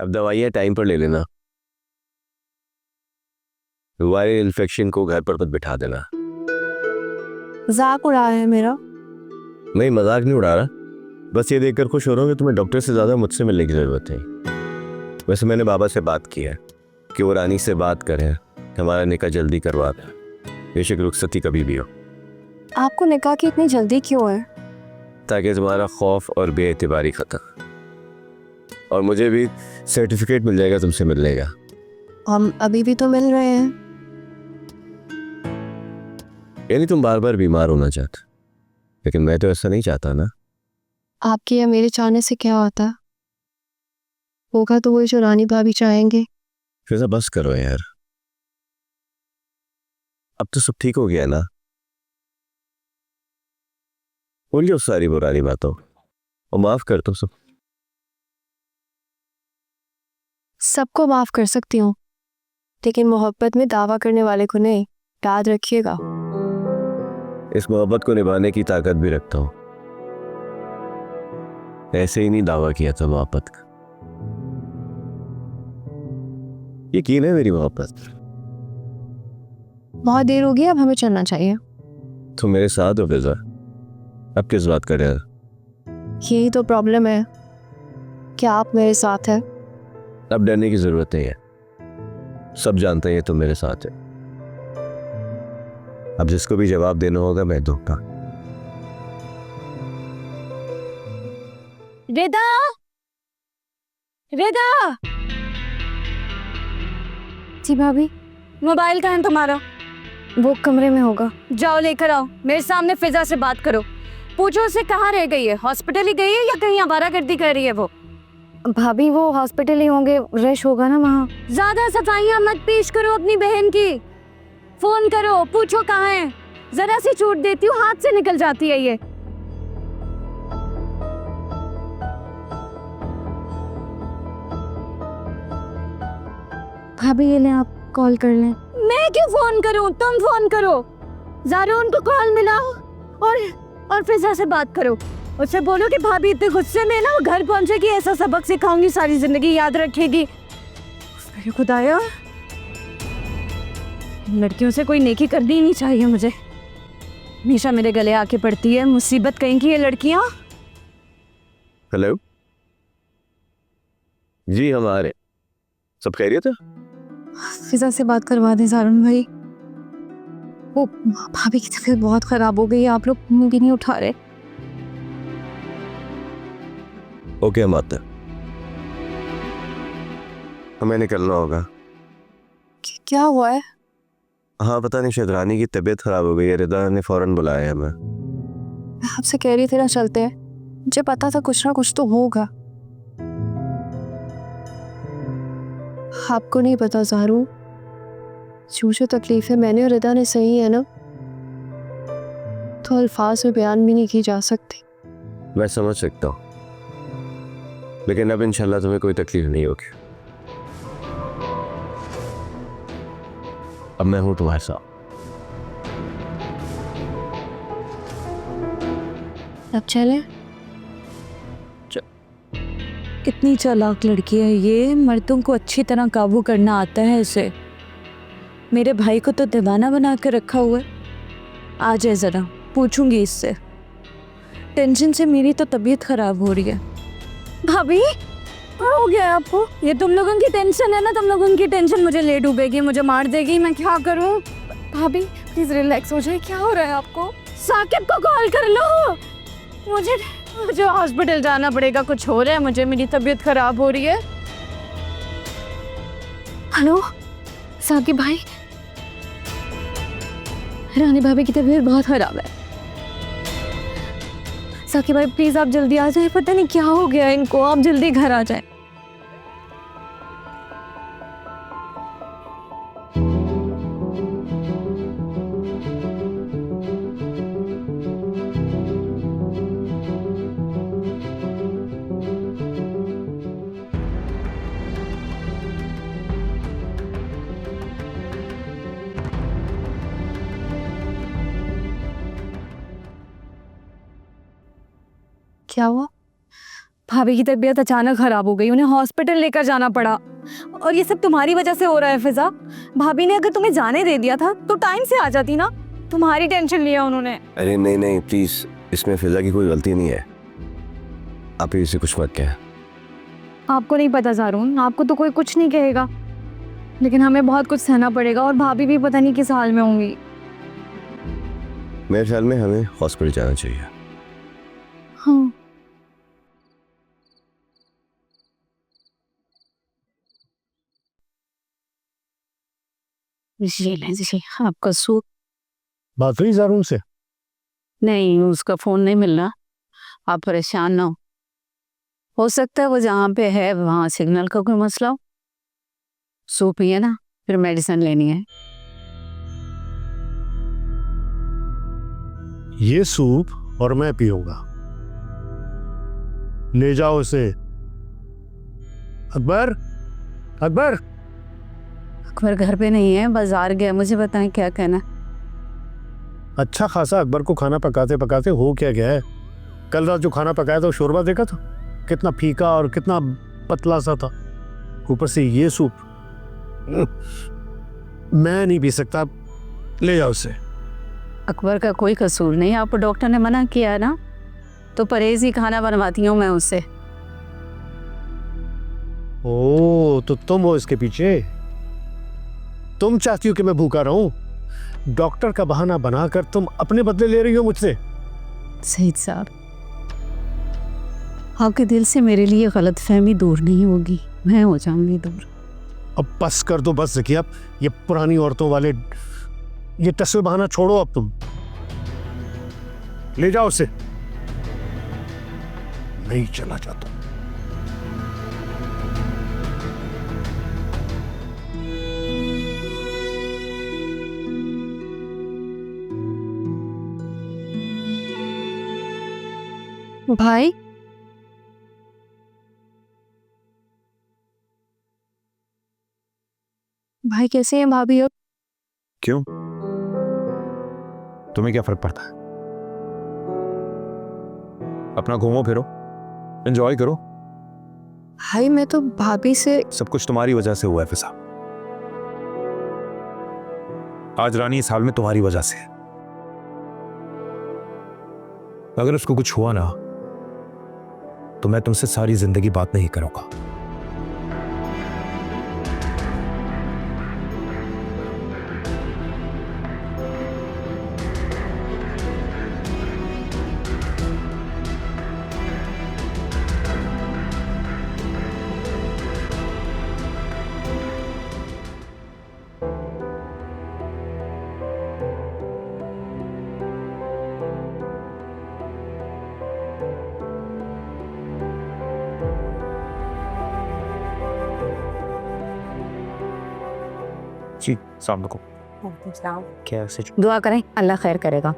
अब दवाइयाँ टाइम पर ले लेना। वायरल इन्फेक्शन को घर पर मत बिठा देना। मजाक उड़ा है मेरा। नहीं, मजाक नहीं उड़ा रहा, बस ये देखकर खुश हो रहा हूँ कि तुम्हें डॉक्टर से ज़्यादा मुझसे मिलने की ज़रूरत है। वैसे मैंने बाबा से बात की है कि वो रानी से बात करें, हमारा निकाह जल्दी करवा दें, बेशक रुखसती कभी भी हो। आपको निकाह की इतनी जल्दी क्यों है? ताकि तुम्हारा खौफ और बेएतबारी ख़त्म, और मुझे भी सर्टिफिकेट मिल जाएगा तुमसे मिलने का। हम अभी भी तो मिल रहे हैं। यानी तुम बार बार बीमार होना चाहते, लेकिन मैं तो ऐसा नहीं चाहता ना। आपके या मेरे चाहने से क्या होता? होगा तो वही जो रानी भाभी चाहेंगे। फिर बस करो यार, अब तो सब ठीक हो गया ना। भूल जाओ सारी पुरानी बातों और माफ कर दो सब। सबको माफ कर सकती हूँ, लेकिन मोहब्बत में दावा करने वाले को नहीं। याद रखिएगा। इस मोहब्बत को निभाने की ताकत भी रखता हूँ। ऐसे ही नहीं दावा किया था मोहब्बत का। यकीन है मेरी मोहब्बत। बहुत देर हो गई, अब हमें चलना चाहिए। तुम मेरे साथ हो फिजा, अब किस बात कर रहे हो? यही तो प्रॉब्लम है, क्या आप मेरे साथ हैं? अब डरने की जरूरत नहीं है, सब जानते हैं तुम मेरे साथ है। अब जिसको भी जवाब देना होगा मैं दूंगा। रिदा, रिदा। जी भाभी। मोबाइल कहाँ है तुम्हारा? वो कमरे में होगा। जाओ लेकर आओ, मेरे सामने फिजा से बात करो। पूछो उसे कहाँ रह गई है, हॉस्पिटल ही गई है या कहीं आवारागर्दी कर रही है वो? भाभी वो हॉस्पिटल ही होंगे, रश होगा ना वहाँ। ज्यादा सफाइयाँ मत पेश करो अपनी बहन की। फोन करो, पूछो कहाँ है। जरा सी छूट देती हूँ, हाथ से निकल जाती है ये। भाभी ये ले, आप कॉल कर लें। मैं क्यों फोन करूं, तुम फोन करो। ज़ारा उनको कॉल मिलाओ और फिजा से बात करो। उससे बोलो कि भाभी इतने गुस्से में ना वो घर पहुंचेगी, ऐसा सबक सिखाऊंगी सारी जिंदगी याद रखेगी। अरे खुदाया, लड़कियों से कोई नेकी करनी ही नहीं चाहिए मुझे। हमेशा मेरे गले आके पड़ती है मुसीबत कहीं की ये लड़कियां। हेलो जी, हमारे सब खैरियत है? फिजा से बात करवा दें सारुण भाई। वो भाभी की तबीयत बहुत खराब हो गई है, आप लोग फोन भी नहीं उठा रहे। ओके, हम आते हैं, हमें निकलना होगा। क्या हुआ है? हाँ पता नहीं, शायद रानी की तबीयत खराब हो गई है। रिदा ने फौरन बुलाया है हमें। मैं आपसे कह रही थी ना चलते हैं, मुझे पता था कुछ ना कुछ तो होगा। आपको नहीं पता ज़ारू, जो तकलीफ है मैंने और रिदा ने सही है ना, तो अल्फाज में बयान भी नहीं की जा सकती। मैं समझ सकता हूँ, लेकिन अब इंशाल्लाह तुम्हें कोई तकलीफ नहीं होगी। अब मैं हूं तुम्हारे साथ। अब चले? कितनी चालाक लड़की है ये, मर्दों को अच्छी तरह काबू करना आता है इसे। मेरे भाई को तो दीवाना बना कर रखा हुआ है। आ जाए ज़रा, पूछूंगी इससे। टेंशन से मेरी तो तबीयत खराब हो रही है। भाभी क्या हो गया आपको? ये तुम लोगों की टेंशन है ना, तुम लोगों की टेंशन मुझे ले डूबेगी, मुझे मार देगी। मैं क्या करूं? भाभी प्लीज रिलैक्स हो जाए। क्या हो रहा है आपको? साकिब को कॉल कर लो। मुझे हॉस्पिटल जाना पड़ेगा, कुछ हो रहा है मुझे, मेरी तबीयत खराब हो रही है। हेलो साकिब भाई, रानी भाभी की तबीयत बहुत खराब है। साकिब भाई प्लीज आप जल्दी आ जाए, पता नहीं क्या हो गया इनको, आप जल्दी घर आ जाए। क्या हुआ? भाभी की तबीयत अचानक खराब हो गई, उन्हें हॉस्पिटल लेकर जाना पड़ा। और ये सब तुम्हारी वजह से हो रहा है फिजा। भाभी ने अगर तुम्हें जाने दे दिया था तो टाइम से आ जाती ना। तुम्हारी टेंशन लिया उन्होंने। अरे नहीं नहीं प्लीज, इसमें फिजा की कोई गलती नहीं है। आप ही इसे कुछ मत कहें। आपको नहीं पता जारून, आपको तो कोई कुछ नहीं कहेगा, लेकिन हमें बहुत कुछ सहना पड़ेगा और भाभी भी पता नहीं किस हाल में होंगी। मेरे ख्याल में हमें हॉस्पिटल जाना चाहिए। हाँ। ये लें जी आपका सूप। बात हुई जारून से? नहीं, उसका फ़ोन नहीं मिल रहा। आप परेशान ना हो सकता है वो जहाँ पे है वहाँ सिग्नल का कोई मसला हो। सूप पिए ना, फिर मेडिसिन लेनी है। ये सूप और मैं पीऊंगा। ले जाओ इसे। अकबर, अकबर। अकबर घर पे नहीं है, बाजार गया। मुझे बताएं क्या कहना। अच्छा खासा अकबर को खाना पकाते पकाते हो क्या गया है। कल रात जो खाना पकाया था वो शोरबा देखा था, कितना फीका और कितना पतला सा था। ऊपर से ये सूप मैं नहीं पी सकता। ले जाओ उसे। अकबर का कोई कसूर नहीं, आपको डॉक्टर ने मना किया है ना, तो परहेज ही खाना बनवाती हूँ मैं उससे। ओ तो तुम हो इसके पीछे। तुम चाहती हो कि मैं भूखा रहूं। डॉक्टर का बहाना बनाकर तुम अपने बदले ले रही हो मुझसे। सईद साहब, आपके दिल से मेरे लिए गलतफहमी दूर नहीं होगी, मैं हो जाऊंगी दूर। अब बस कर दो, बस ज़किया। ये पुरानी औरतों वाले ये टस्वे बहाना छोड़ो अब तुम। ले जाओ उसे। नहीं चला जाता। भाई, भाई कैसे हैं भाभी अब? क्यों? तुम्हें क्या फर्क पड़ता है? अपना घूमो फिरो, एंजॉय करो। भाई मैं तो भाभी से। सब कुछ तुम्हारी वजह से हुआ है फिजा। आज रानी इस हाल में तुम्हारी वजह से है। अगर उसको कुछ हुआ ना तो मैं तुमसे सारी जिंदगी बात नहीं करूंगा। जी, अस्सलाम वालेकुम। कैसे? दुआ करें, अल्लाह खैर करेगा।